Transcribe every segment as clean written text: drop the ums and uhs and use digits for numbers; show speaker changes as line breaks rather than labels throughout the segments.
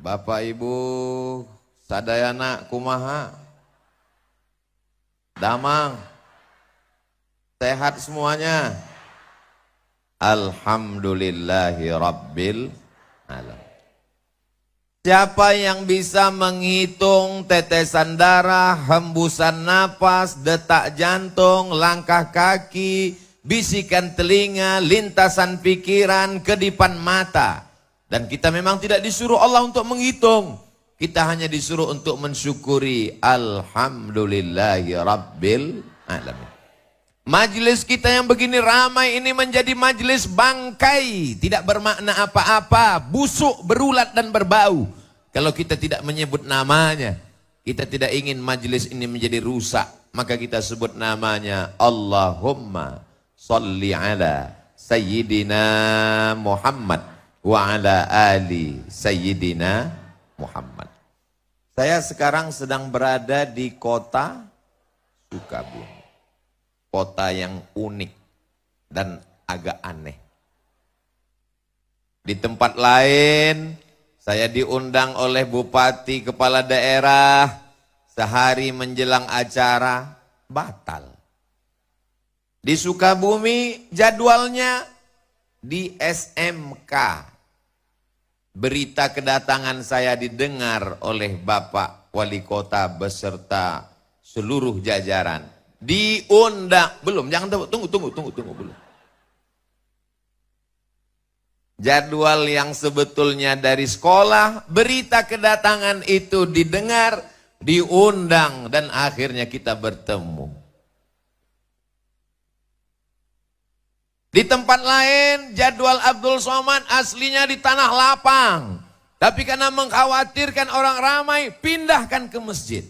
Bapak Ibu sadayana kumaha? Damang. Sehat semuanya. Alhamdulillahi Rabbil Alamin. Siapa yang bisa menghitung tetesan darah, hembusan napas, detak jantung, langkah kaki, bisikan telinga, lintasan pikiran, kedipan mata. Dan kita memang tidak disuruh Allah untuk menghitung. Kita hanya disuruh untuk mensyukuri. Alhamdulillahi Rabbil Alamin. Majelis kita yang begini ramai ini menjadi majelis bangkai. Tidak bermakna apa-apa. Busuk, berulat dan berbau. Kalau kita tidak menyebut namanya. Kita tidak ingin majelis ini menjadi rusak. Maka kita sebut namanya. Allahumma salli ala Sayyidina Muhammad. Wa ala ali Sayyidina Muhammad. Saya sekarang sedang berada di kota Sukabumi. Kota yang unik dan agak aneh. Di tempat lain, saya diundang oleh bupati kepala daerah, sehari menjelang acara, batal. Di Sukabumi jadwalnya di SMK. Berita kedatangan saya didengar oleh Bapak Wali Kota beserta seluruh jajaran. Diundang, belum, jangan tunggu belum. Jadwal yang sebetulnya dari sekolah, berita kedatangan itu didengar, diundang, dan akhirnya kita bertemu. Di tempat lain, jadwal Abdul Somad aslinya di Tanah Lapang. Tapi karena mengkhawatirkan orang ramai, pindahkan ke masjid.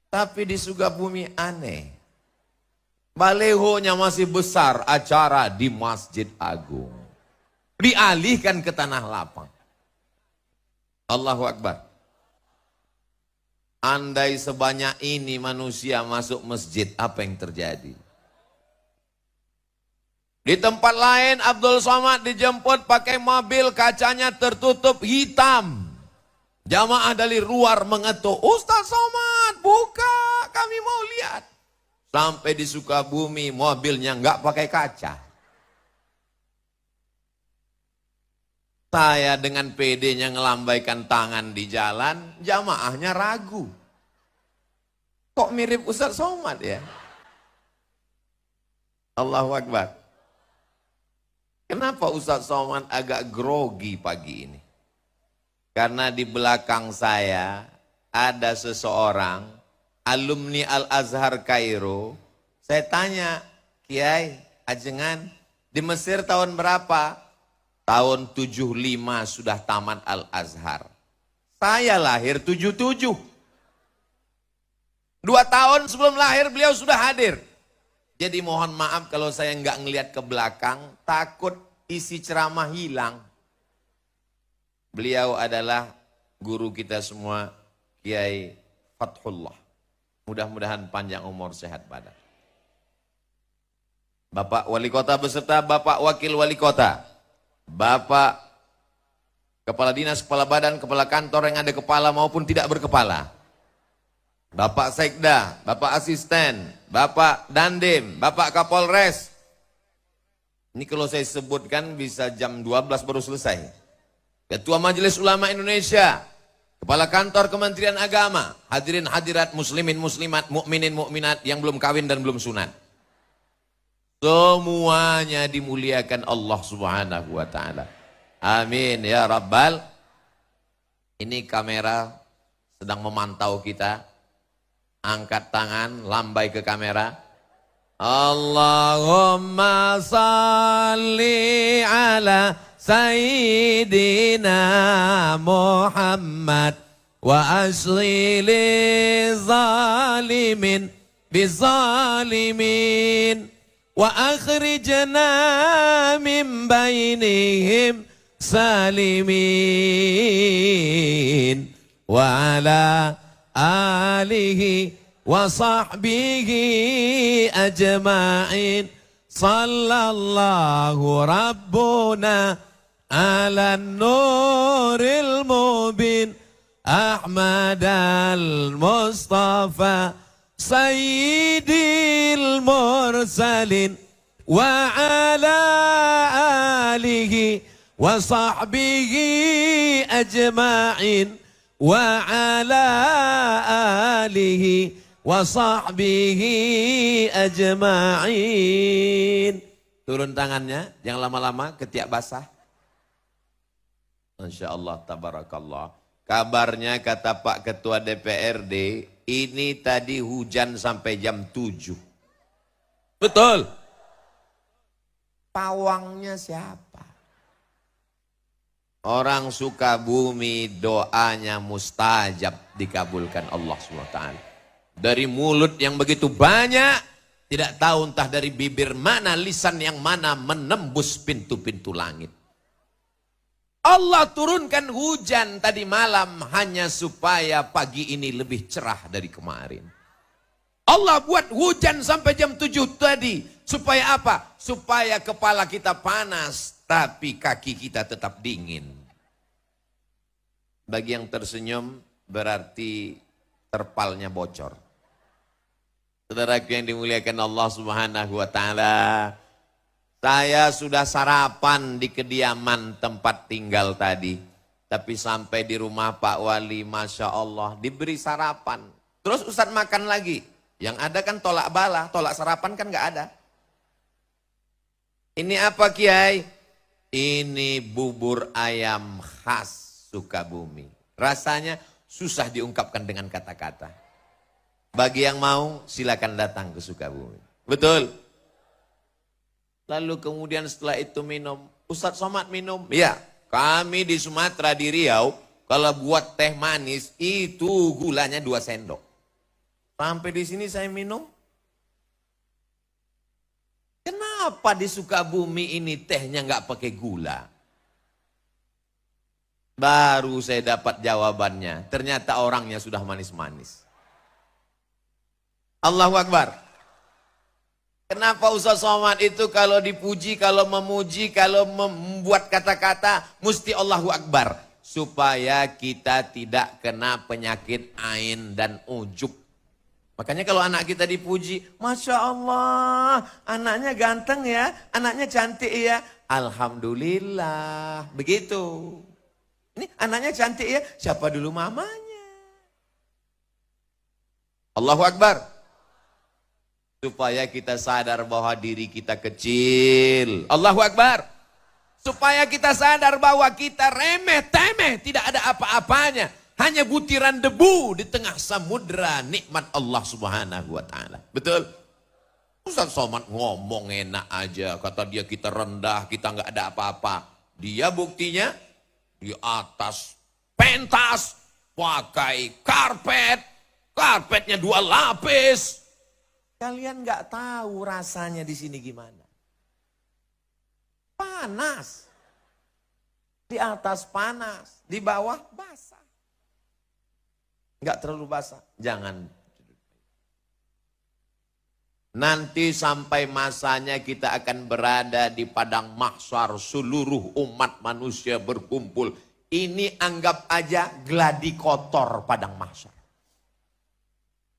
Tapi di Sukabumi aneh. Balehonya masih besar, acara di Masjid Agung. Dialihkan ke Tanah Lapang. Allahu Akbar. Andai sebanyak ini manusia masuk masjid, apa yang terjadi? Di tempat lain Abdul Somad dijemput pakai mobil, kacanya tertutup hitam. Jamaah dari luar mengetuk, Ustaz Somad buka, kami mau lihat. Sampai di Sukabumi mobilnya nggak pakai kaca. Saya dengan PD-nya ngelambaikan tangan di jalan, jamaahnya ragu. Kok mirip Ustaz Somad ya? Allahu Akbar. Kenapa Ustaz Somad agak grogi pagi ini? Karena di belakang saya ada seseorang, alumni Al-Azhar Kairo. Saya tanya, Kiai, ajengan, di Mesir tahun berapa? Tahun 75 sudah tamat Al-Azhar. Saya lahir 77. 2 tahun sebelum lahir beliau sudah hadir. Jadi mohon maaf kalau saya nggak ngelihat ke belakang, takut isi ceramah hilang. Beliau adalah guru kita semua, Kiai Fathullah. Mudah-mudahan panjang umur, sehat badan. Bapak Wali Kota beserta Bapak Wakil Wali Kota, Bapak Kepala Dinas, Kepala Badan, Kepala Kantor yang ada kepala maupun tidak berkepala, Bapak Sekda, Bapak Asisten, Bapak Dandim, Bapak Kapolres. Ini kalau saya sebutkan bisa jam 12 baru selesai. Ketua Majelis Ulama Indonesia, Kepala Kantor Kementerian Agama, hadirin hadirat muslimin muslimat, mukminin mukminat yang belum kawin dan belum sunat. Semuanya dimuliakan Allah Subhanahu wa taala. Amin ya rabbal. Ini kamera sedang memantau kita. Angkat tangan, lambai ke kamera. Allahumma salli ala Sayyidina Muhammad wa asli li zalimin bizalimin wa akhrijna min bainihim salimin wa ala alihi wa sahbihi ajma'in. Sallallahu rabbuna ala nuril mubin أحمد المصطفى سيد المرسلين وعلى آله وصحبه أجمعين وعلى آله وصحبه أجمعين. Turun tangannya, jangan lama-lama, ketiak basah. Masya Allah, tabarakallah. Kabarnya kata Pak Ketua DPRD, ini tadi hujan sampai jam 7. Betul. Pawangnya siapa? Orang Sukabumi doanya mustajab, dikabulkan Allah SWT. Dari mulut yang begitu banyak, tidak tahu entah dari bibir mana, lisan yang mana menembus pintu-pintu langit. Allah turunkan hujan tadi malam hanya supaya pagi ini lebih cerah dari kemarin. Allah buat hujan sampai jam 7 tadi. Supaya apa? Supaya kepala kita panas, tapi kaki kita tetap dingin. Bagi yang tersenyum berarti terpalnya bocor. Saudaraku yang dimuliakan Allah Subhanahu wa taala, saya sudah sarapan di kediaman tempat tinggal tadi. Tapi sampai di rumah Pak Wali, Masya Allah, diberi sarapan. Terus Ustadz makan lagi. Yang ada kan tolak bala, tolak sarapan kan gak ada. Ini apa Kiai? Ini bubur ayam khas Sukabumi. Rasanya susah diungkapkan dengan kata-kata. Bagi yang mau silakan datang ke Sukabumi. Betul? Lalu kemudian setelah itu minum. Ustadz Somad minum? Ya, kami di Sumatera, di Riau, kalau buat teh manis itu gulanya 2 sendok. Sampai di sini saya minum. Kenapa di Sukabumi ini tehnya nggak pakai gula? Baru saya dapat jawabannya. Ternyata orangnya sudah manis-manis. Allahu Akbar. Kenapa Ustaz Somad itu kalau dipuji, kalau memuji, kalau membuat kata-kata, mesti Allahu Akbar. Supaya kita tidak kena penyakit ain dan ujub. Makanya kalau anak kita dipuji, Masya Allah, anaknya ganteng ya, anaknya cantik ya. Alhamdulillah, begitu. Ini anaknya cantik ya, siapa dulu mamanya? Allahu Akbar. Supaya kita sadar bahwa diri kita kecil. Allahu Akbar. Supaya kita sadar bahwa kita remeh-temeh, tidak ada apa-apanya. Hanya butiran debu di tengah samudra nikmat Allah Subhanahu wa taala. Betul? Ustaz Somad ngomong enak aja, kata dia kita rendah, kita nggak ada apa-apa. Dia buktinya di atas pentas pakai karpet, karpetnya 2 lapis. Kalian nggak tahu rasanya di sini gimana? Panas. Di atas panas, di bawah basah. Nggak terlalu basah, jangan. Nanti sampai masanya kita akan berada di padang mahsyar, seluruh umat manusia berkumpul. Ini anggap aja gladi kotor padang mahsyar.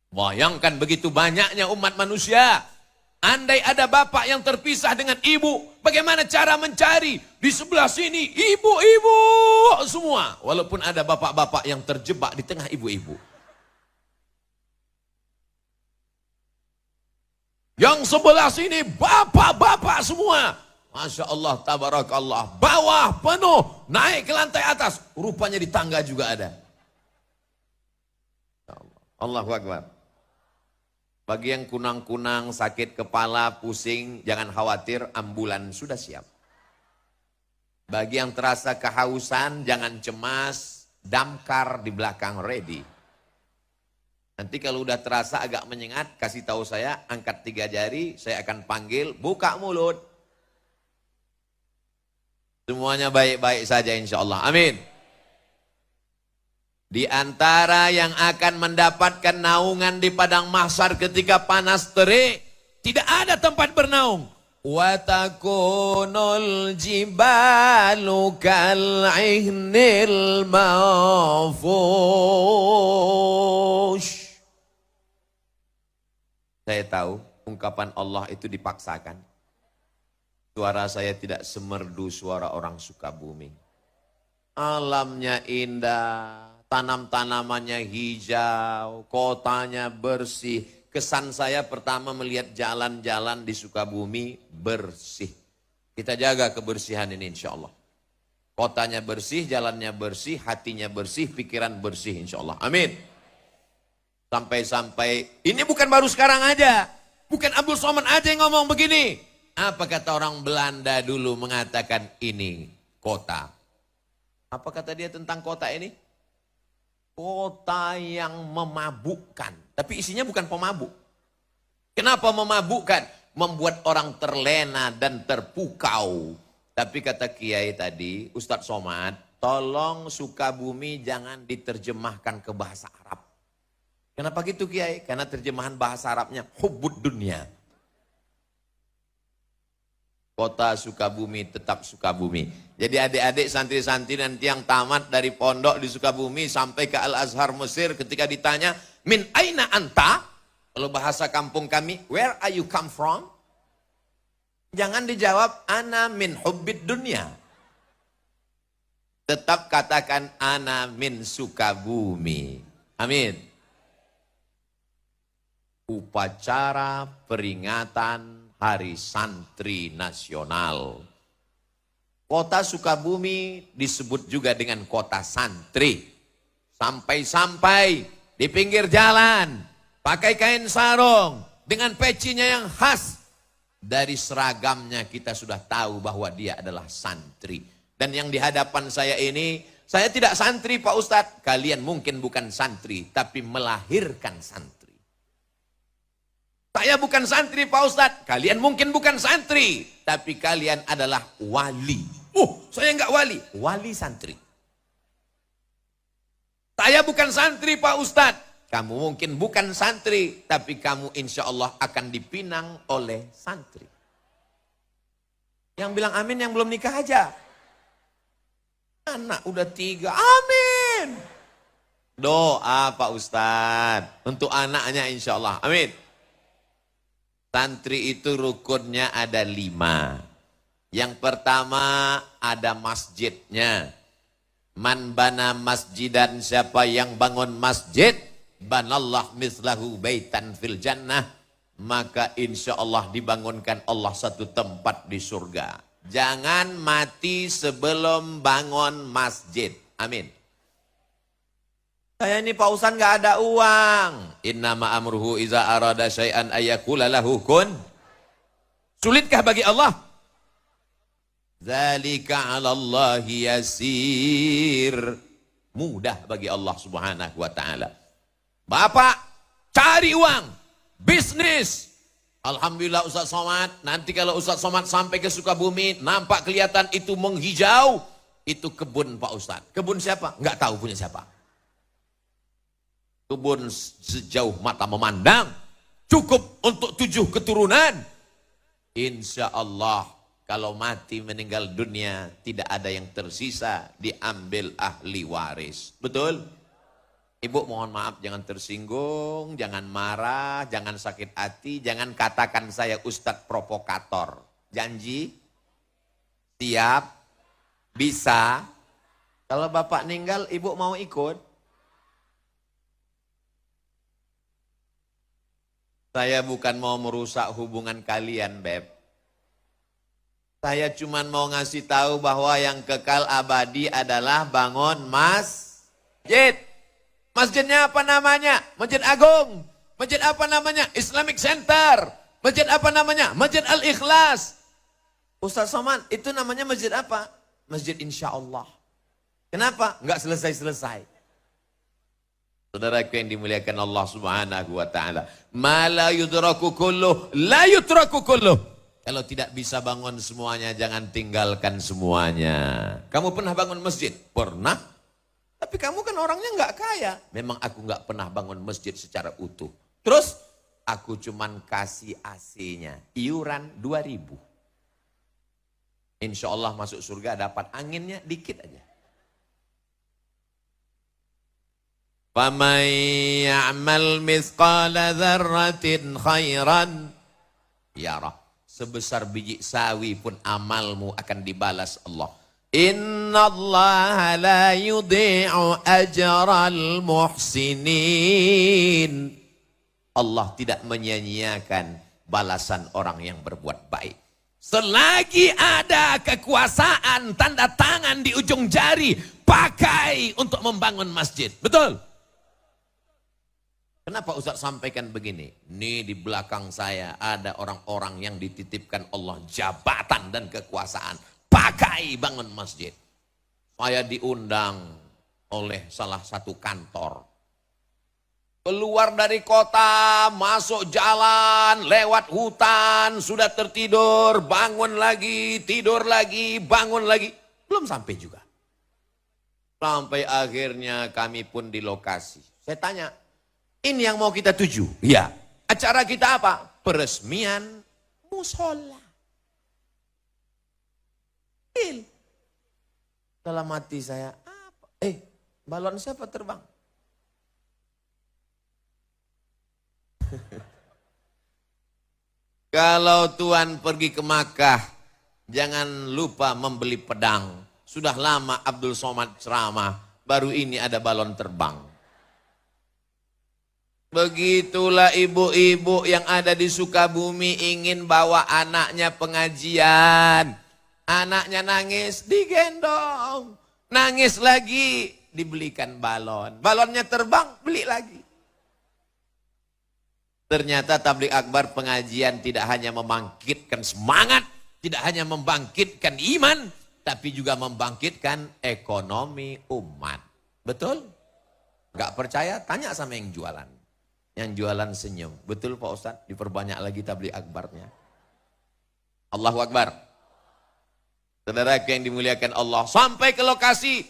Bayangkan begitu banyaknya umat manusia. Andai ada bapak yang terpisah dengan ibu, bagaimana cara mencari? Di sebelah sini ibu-ibu semua. Walaupun ada bapak-bapak yang terjebak di tengah ibu-ibu. Yang sebelah sini bapak-bapak semua. Masya Allah, tabarakallah. Bawah penuh, naik ke lantai atas. Rupanya di tangga juga ada. Allahu Akbar. Bagi yang kunang-kunang, sakit kepala, pusing, jangan khawatir, ambulan sudah siap. Bagi yang terasa kehausan, jangan cemas, damkar di belakang ready. Nanti kalau udah terasa agak menyengat, kasih tahu saya, angkat 3 jari, saya akan panggil, buka mulut. Semuanya baik-baik saja insya Allah. Amin. Di antara yang akan mendapatkan naungan di padang mahsyar ketika panas terik, tidak ada tempat bernaung. wa takunul jibalu kal'ihnil manfush. Saya tahu ungkapan Allah itu dipaksakan. Suara saya tidak semerdu suara orang Sukabumi. Alamnya indah, tanam-tanamannya hijau, kotanya bersih. Kesan saya pertama melihat jalan-jalan di Sukabumi bersih. Kita jaga kebersihan ini insya Allah. Kotanya bersih, jalannya bersih, hatinya bersih, pikiran bersih insya Allah. Amin. Sampai-sampai, ini bukan baru sekarang aja. Bukan Abdul Somad aja yang ngomong begini. Apa kata orang Belanda dulu mengatakan ini kota. Apa kata dia tentang kota ini? Kota yang memabukkan. Tapi isinya bukan pemabuk. Kenapa memabukkan? Membuat orang terlena dan terpukau. Tapi kata Kiai tadi, Ustadz Somad, tolong Sukabumi jangan diterjemahkan ke bahasa Arab. Kenapa gitu Kiai? Karena terjemahan bahasa Arabnya hubbud dunia. Kota Sukabumi tetap Sukabumi. Jadi adik-adik santri-santri nanti yang tamat dari pondok di Sukabumi sampai ke Al-Azhar Mesir ketika ditanya, min aina anta? Kalau bahasa kampung kami, where are you come from? Jangan dijawab, ana min hubbid dunya. Tetap katakan, ana min Sukabumi. Amin. Upacara peringatan Hari Santri Nasional. Kota Sukabumi disebut juga dengan kota santri. Sampai-sampai di pinggir jalan, pakai kain sarung, dengan pecinya yang khas. Dari seragamnya kita sudah tahu bahwa dia adalah santri. Dan yang di hadapan saya ini, saya tidak santri Pak Ustadz. Kalian mungkin bukan santri, tapi melahirkan santri. Saya bukan santri Pak Ustadz, kalian mungkin bukan santri, tapi kalian adalah wali. Saya enggak wali, wali santri. Saya bukan santri Pak Ustadz, kamu mungkin bukan santri, tapi kamu insya Allah akan dipinang oleh santri. Yang bilang amin yang belum nikah aja. Anak udah 3, amin. Doa Pak Ustadz, untuk anaknya insya Allah, amin. Santri itu rukunnya ada 5. Yang pertama ada masjidnya. Man bana masjidan, siapa yang bangun masjid, banallah mislahu baitan fil jannah, maka insya Allah dibangunkan Allah satu tempat di surga. Jangan mati sebelum bangun masjid. Amin. Saya ini Pak Ustadz nggak ada uang. Innama amruhu iza arada syai'an ayyakula lahu kun. Sulitkah bagi Allah? Zalika 'alallahi yasir. Mudah bagi Allah Subhanahu wa taala. Bapak cari uang, bisnis. Alhamdulillah Ustadz Somad, nanti kalau Ustadz Somad sampai ke Sukabumi, nampak kelihatan itu menghijau, itu kebun Pak Ustadz. Kebun siapa? Nggak tahu punya siapa. Kebun sejauh mata memandang, cukup untuk 7 keturunan. Insya Allah kalau mati meninggal dunia tidak ada yang tersisa, diambil ahli waris. Betul? Ibu mohon maaf, jangan tersinggung, jangan marah, jangan sakit hati, jangan katakan saya ustadz provokator. Janji? Siap? Bisa? Kalau bapak meninggal, ibu mau ikut? Saya bukan mau merusak hubungan kalian, Beb. Saya cuma mau ngasih tahu bahwa yang kekal abadi adalah bangun masjid. Masjidnya apa namanya? Masjid Agung. Masjid apa namanya? Islamic Center. Masjid apa namanya? Masjid Al-Ikhlas. Ustaz Somad, itu namanya masjid apa? Masjid Insya Allah. Kenapa? Enggak selesai-selesai. Saudaraku yang dimuliakan Allah Subhanahu wa taala, ma la yudraku kulluh la yutraku kulluh. Kalau tidak bisa bangun semuanya, jangan tinggalkan semuanya. Kamu pernah bangun masjid? Pernah. Tapi kamu kan orangnya nggak kaya. Memang aku nggak pernah bangun masjid secara utuh. Terus aku cuman kasih AC-nya, iuran 2.000. Insya Allah masuk surga dapat anginnya dikit aja. فَمَنْ يَعْمَلْ مِثْقَالَ ذَرَّةٍ خَيْرًا يَرَهُ. Sebesar biji sawi pun amalmu akan dibalas Allah. Inna Allah la yudhi'u ajral muhsinin. Allah tidak menyia-nyiakan balasan orang yang berbuat baik. Selagi ada kekuasaan, tanda tangan di ujung jari, pakai untuk membangun masjid. Betul? Kenapa Ustaz sampaikan begini? Ini di belakang saya ada orang-orang yang dititipkan Allah jabatan dan kekuasaan. Pakai bangun masjid. Saya diundang oleh salah satu kantor. Keluar dari kota, masuk jalan, lewat hutan, sudah tertidur, bangun lagi, tidur lagi, bangun lagi. Belum sampai juga. Sampai akhirnya kami pun di lokasi. Saya tanya, ini yang mau kita tuju? Iya. Acara kita apa? Peresmian musola. Dalam hati saya, apa? Balon siapa terbang? Kalau Tuhan pergi ke Makkah, jangan lupa membeli pedang. Sudah lama Abdul Somad ceramah, baru ini ada balon terbang. Begitulah ibu-ibu yang ada di Sukabumi ingin bawa anaknya pengajian. Anaknya nangis, digendong. Nangis lagi, dibelikan balon. Balonnya terbang, beli lagi. Ternyata tabligh akbar pengajian tidak hanya membangkitkan semangat, tidak hanya membangkitkan iman, tapi juga membangkitkan ekonomi umat. Betul? Gak percaya? Tanya sama yang jualan. Yang jualan senyum. Betul Pak Ustadz? Diperbanyak lagi tabligh akbarnya. Allahu Akbar. Saudara yang dimuliakan Allah. Sampai ke lokasi.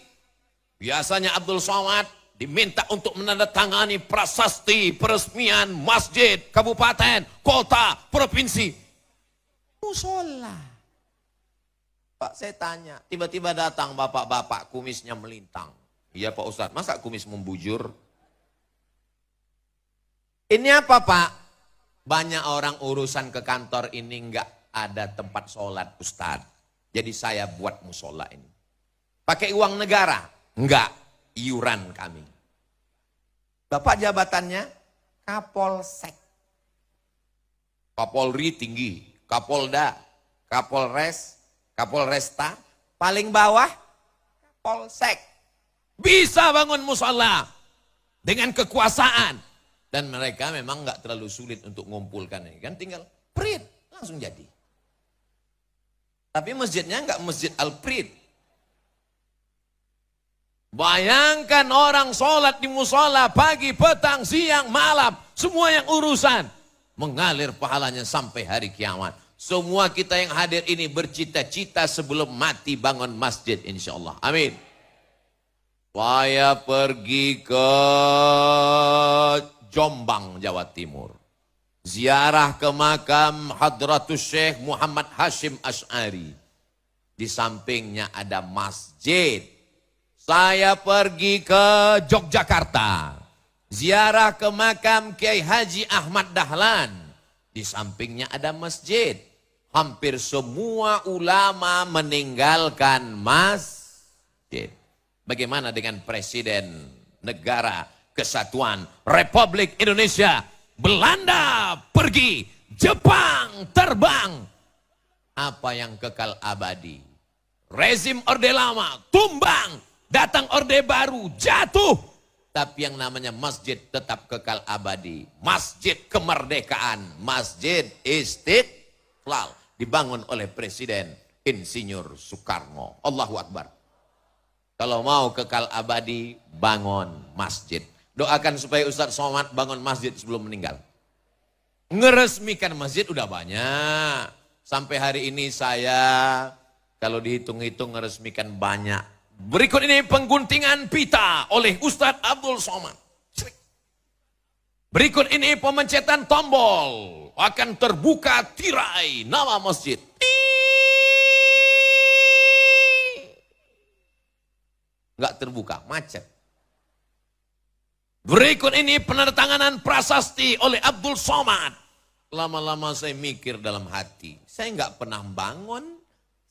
Biasanya Abdul Somad diminta untuk menandatangani prasasti peresmian masjid, kabupaten, kota, provinsi. Musola. Pak saya tanya, tiba-tiba datang bapak-bapak kumisnya melintang. Iya Pak Ustadz, masa kumis membujur? Ini apa Pak? Banyak orang urusan ke kantor ini enggak ada tempat sholat Ustadz. Jadi saya buat musola ini. Pakai uang negara? Enggak. Iuran kami. Bapak jabatannya Kapolsek. Kapolri tinggi, Kapolda, Kapolres, Kapolresta, paling bawah Kapolsek. Bisa bangun musola dengan kekuasaan. Dan mereka memang nggak terlalu sulit untuk mengumpulkan ini. Kan tinggal print, langsung jadi. Tapi masjidnya nggak masjid al-prit. Bayangkan orang sholat di musola pagi, petang, siang, malam. Semua yang urusan. Mengalir pahalanya sampai hari kiamat. Semua kita yang hadir ini bercita-cita sebelum mati bangun masjid insya Allah. Amin. Saya pergi ke Jombang, Jawa Timur. Ziarah ke makam Hadratus Syekh Muhammad Hashim Asy'ari. Di sampingnya ada masjid. Saya pergi ke Yogyakarta, ziarah ke makam Kiai Haji Ahmad Dahlan. Di sampingnya ada masjid. Hampir semua ulama meninggalkan masjid. Bagaimana dengan Presiden Negara Kesatuan Republik Indonesia? Belanda pergi, Jepang terbang. Apa yang kekal abadi? Rezim Orde Lama tumbang. Datang Orde Baru, jatuh. Tapi yang namanya masjid tetap kekal abadi. Masjid kemerdekaan, Masjid Istiqlal. Dibangun oleh Presiden Insinyur Soekarno. Allahu Akbar. Kalau mau kekal abadi, bangun masjid. Doakan supaya Ustadz Somad bangun masjid sebelum meninggal. Ngeresmikan masjid udah banyak. Sampai hari ini saya, kalau dihitung-hitung ngeresmikan banyak. Berikut ini pengguntingan pita oleh Ustadz Abdul Somad. Berikut ini pemencetan tombol. Akan terbuka tirai nama masjid. nggak terbuka, macet. Berikut ini penandatanganan prasasti oleh Abdul Somad. Lama-lama saya mikir dalam hati, saya nggak pernah bangun,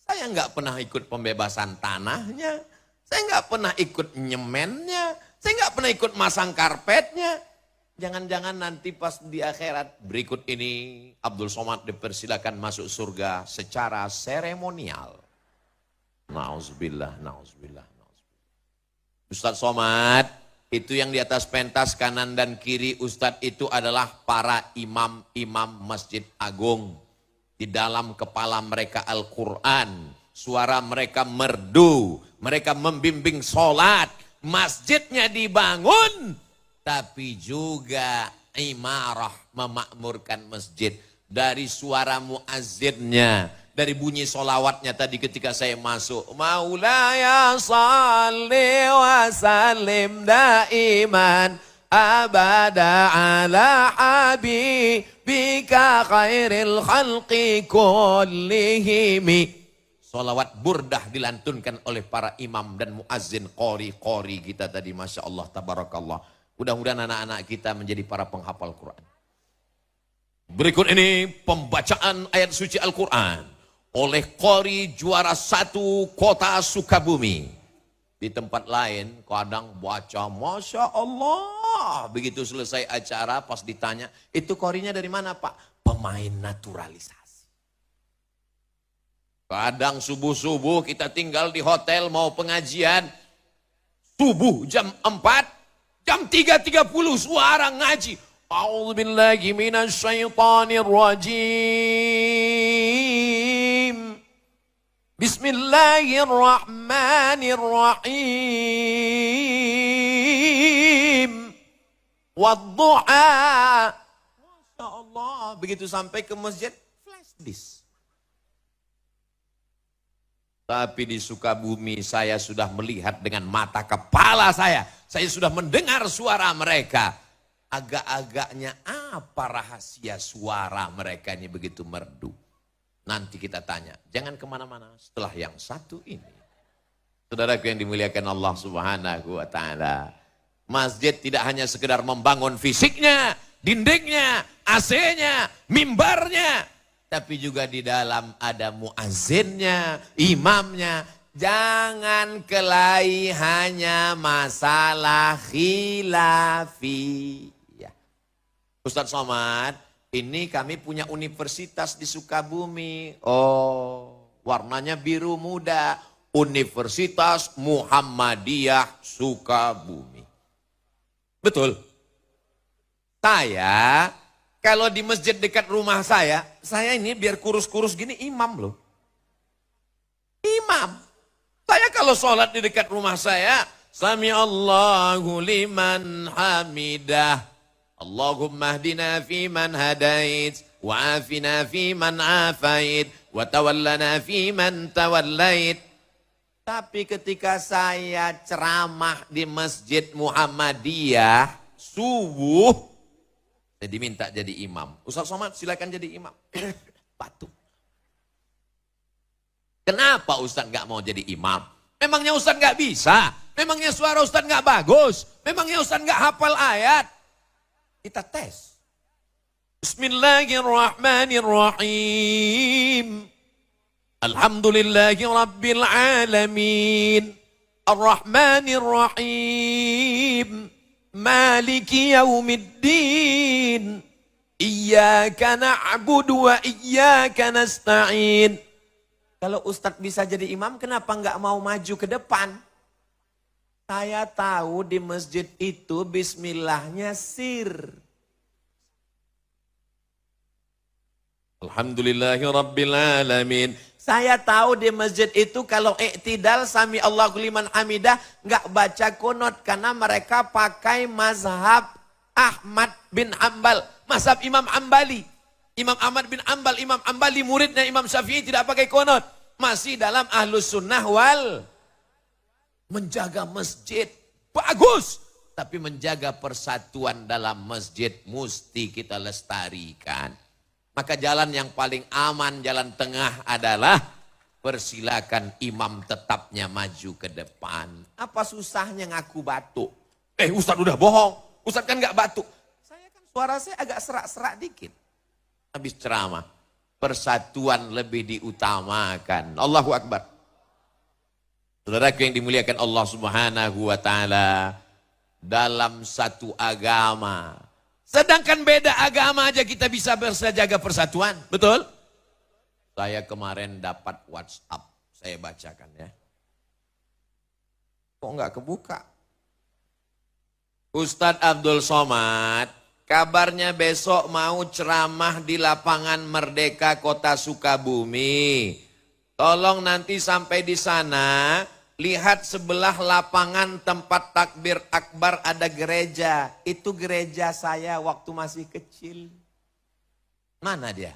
saya nggak pernah ikut pembebasan tanahnya, saya nggak pernah ikut nyemennya, saya nggak pernah ikut masang karpetnya. Jangan-jangan nanti pas di akhirat berikut ini Abdul Somad dipersilakan masuk surga secara seremonial. Nauzubillah, nauzubillah, nauzubillah. Ustadz Somad, itu yang di atas pentas kanan dan kiri Ustadz itu adalah para imam-imam Masjid Agung. Di dalam kepala mereka Al-Quran, suara mereka merdu, mereka membimbing sholat, masjidnya dibangun, tapi juga imarah memakmurkan masjid. Dari suara muazzinnya, dari bunyi solawatnya tadi ketika saya masuk. Maulaya salli wa sallim daiman abada ala habibika khairil khalqi kullihimi. Solawat burdah dilantunkan oleh para imam dan muazzin qori kita tadi. Masya Allah, tabarakallah. Mudah-mudahan anak-anak kita menjadi para penghafal Quran. Berikut ini pembacaan ayat suci Al-Quran oleh qori juara 1 kota Sukabumi. Di tempat lain kadang baca Masya Allah. Begitu selesai acara pas ditanya, itu qorinya dari mana Pak? Pemain naturalisasi. Kadang subuh-subuh kita tinggal di hotel mau pengajian. Subuh jam 4. Jam 3.30 suara ngaji. A'udzubillahi minasyaitonir rajim. Bismillahirrahmanirrahim. Wadduha. Masya Allah. Begitu sampai ke masjid, flash disk. Tapi di Sukabumi saya sudah melihat dengan mata kepala saya. Saya sudah mendengar suara mereka. Agak-agaknya apa rahasia suara mereka ini begitu merdu. Nanti kita tanya. Jangan kemana-mana setelah yang satu ini. Saudaraku yang dimuliakan Allah Subhanahu wa ta'ala. Masjid tidak hanya sekedar membangun fisiknya, dindingnya, AC-nya, mimbarnya. Tapi juga di dalam ada muazzinnya, imamnya. Jangan kelahi hanya masalah khilafiyah. Ustadz Somad, ini kami punya universitas di Sukabumi. Oh, warnanya biru muda. Universitas Muhammadiyah Sukabumi. Betul. Saya, kalau di masjid dekat rumah saya ini biar kurus-kurus gini imam loh. Imam. Saya kalau sholat di dekat rumah saya, Sami Allahu liman hamidah. Allahumma hdina fi man hadait, wa afina fi man afait, wa tawallana fi man tawallait. Tapi ketika saya ceramah di Masjid Muhammadiyah, subuh, saya diminta jadi imam. Ustaz Somad silakan jadi imam. Batuk. Kenapa Ustaz nggak mau jadi imam? Memangnya Ustaz nggak bisa? Memangnya suara Ustaz nggak bagus? Memangnya Ustaz nggak hafal ayat? Kita tes. Bismillahirrahmanirrahim. Alhamdulillahi rabbil alamin. Ar-Rahmanir-Rahim. Maliki yaumiddin. Iyyaka na'budu wa iyyaka nasta'in. Kalau Ustadz bisa jadi imam, kenapa nggak mau maju ke depan? Saya tahu di masjid itu bismillahnya sir. Alhamdulillahirrabbilalamin. Saya tahu di masjid itu kalau iktidal sami Allahu liman hamidah nggak baca kunut karena mereka pakai mazhab Ahmad bin Ambal, mazhab Imam Ambali. Imam Ahmad bin Ambal, Imam Ambali muridnya Imam Syafi'i tidak pakai kunut. Masih dalam ahlus sunnah wal. Menjaga masjid, bagus. Tapi menjaga persatuan dalam masjid mesti kita lestarikan. Maka jalan yang paling aman, jalan tengah adalah persilakan imam tetapnya maju ke depan. Apa susahnya ngaku batuk? Ustadz udah bohong, Ustadz kan gak batuk. Saya kan suara saya agak serak-serak dikit. Habis ceramah, persatuan lebih diutamakan. Allahu Akbar. Saudaraku yang dimuliakan Allah Subhanahu wa Ta'ala, dalam satu agama, sedangkan beda agama aja kita bisa jaga persatuan, betul? Saya kemarin dapat WhatsApp, saya bacakan ya. Kok nggak kebuka? Ustadz Abdul Somad, kabarnya besok mau ceramah di lapangan Merdeka Kota Sukabumi. Tolong nanti sampai di sana, lihat sebelah lapangan tempat takbir akbar ada gereja. Itu gereja saya waktu masih kecil. Mana dia?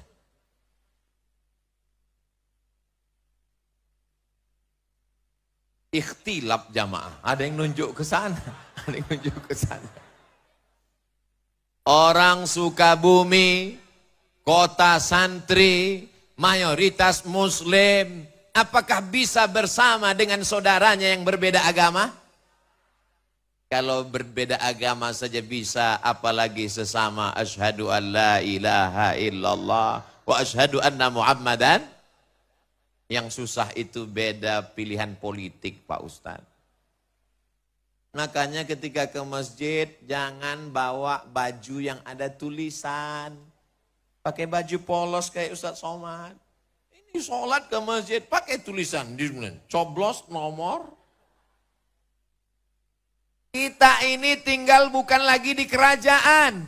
Ikhtilaf jamaah. Ada yang nunjuk ke sana. Ada yang nunjuk ke sana. Orang Sukabumi, kota santri, mayoritas muslim. Apakah bisa bersama dengan saudaranya yang berbeda agama? Kalau berbeda agama saja bisa, apalagi sesama asyhadu an la ilaha illallah wa asyhadu anna Muhammadan. Yang susah itu beda pilihan politik Pak Ustadz. Makanya ketika ke masjid jangan bawa baju yang ada tulisan. Pakai baju polos kayak Ustadz Somad. Ini sholat ke masjid pakai tulisan. Coblos nomor. Kita ini tinggal bukan lagi di kerajaan.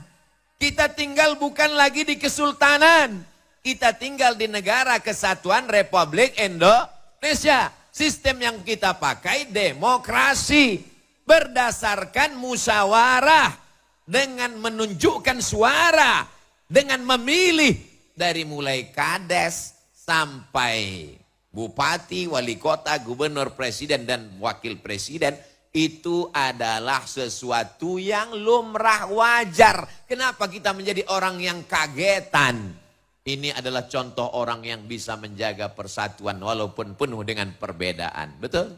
Kita tinggal bukan lagi di kesultanan. Kita tinggal di negara kesatuan Republik Indonesia. Sistem yang kita pakai demokrasi. Berdasarkan musyawarah. Dengan menunjukkan suara. Dengan memilih. Dari mulai kades sampai bupati, wali kota, gubernur, presiden, dan wakil presiden. Itu adalah sesuatu yang lumrah wajar. Kenapa kita menjadi orang yang kagetan? Ini adalah contoh orang yang bisa menjaga persatuan walaupun penuh dengan perbedaan. Betul?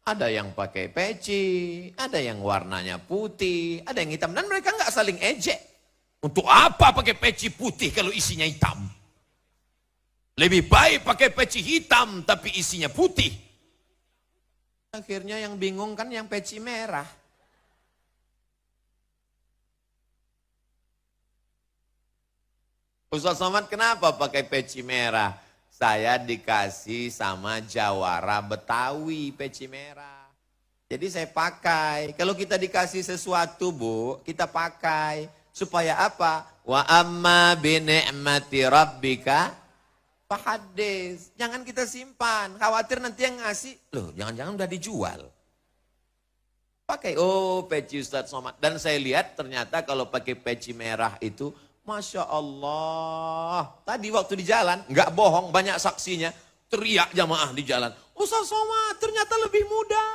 Ada yang pakai peci, ada yang warnanya putih, ada yang hitam. Dan mereka nggak saling ejek. Untuk apa pakai peci putih kalau isinya hitam? Lebih baik pakai peci hitam tapi isinya putih. Akhirnya yang bingung kan yang peci merah. Ustadz Somad kenapa pakai peci merah? Saya dikasih sama jawara Betawi peci merah. Jadi saya pakai. Kalau kita dikasih sesuatu Bu, kita pakai. Supaya apa? Wa amma bi ni'mati rabbika fahaddits. Jangan kita simpan. Khawatir nanti yang ngasih, loh jangan-jangan udah dijual. Pakai, peci Ustadz Somad. Dan saya lihat ternyata kalau pakai peci merah itu, Masya Allah. Tadi waktu di jalan, nggak bohong, banyak saksinya. Teriak jamaah di jalan. Ustadz Somad ternyata lebih muda.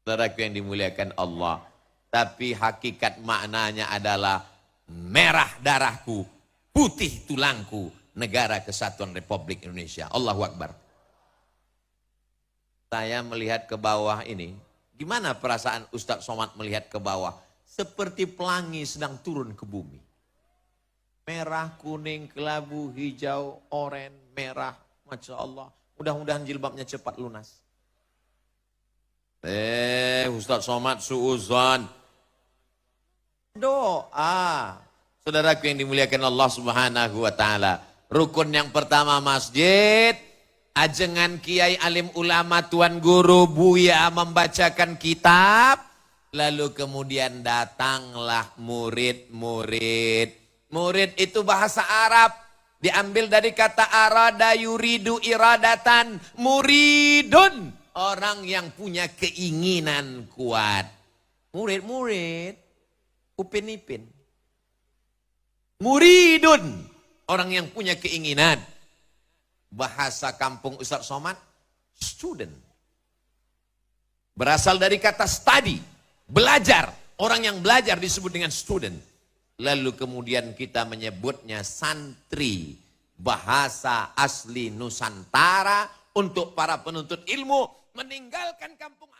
Saudaraku yang dimuliakan Allah. Tapi hakikat maknanya adalah merah darahku, putih tulangku, negara kesatuan Republik Indonesia. Allahu Akbar. Saya melihat ke bawah ini. Gimana perasaan Ustadz Somad melihat ke bawah? Seperti pelangi sedang turun ke bumi. Merah, kuning, kelabu, hijau, oranye, merah. Masya Allah. Mudah-mudahan jilbabnya cepat lunas. Ustadz Somad suuzon. Doa. Saudaraku yang dimuliakan Allah Subhanahu wa Ta'ala. Rukun yang pertama masjid. Ajengan kiai alim ulama tuan guru Buya membacakan kitab. Lalu kemudian datanglah murid-murid. Murid itu bahasa Arab. Diambil dari kata arada yuridu iradatan. Muridun. Orang yang punya keinginan kuat. Murid-murid. Upin-ipin. Muridun. Orang yang punya keinginan. Bahasa kampung Ustadz Somad. Student. Berasal dari kata study. Belajar, orang yang belajar disebut dengan student. Lalu kemudian kita menyebutnya santri. bahasa asli Nusantara untuk para penuntut ilmu meninggalkan kampung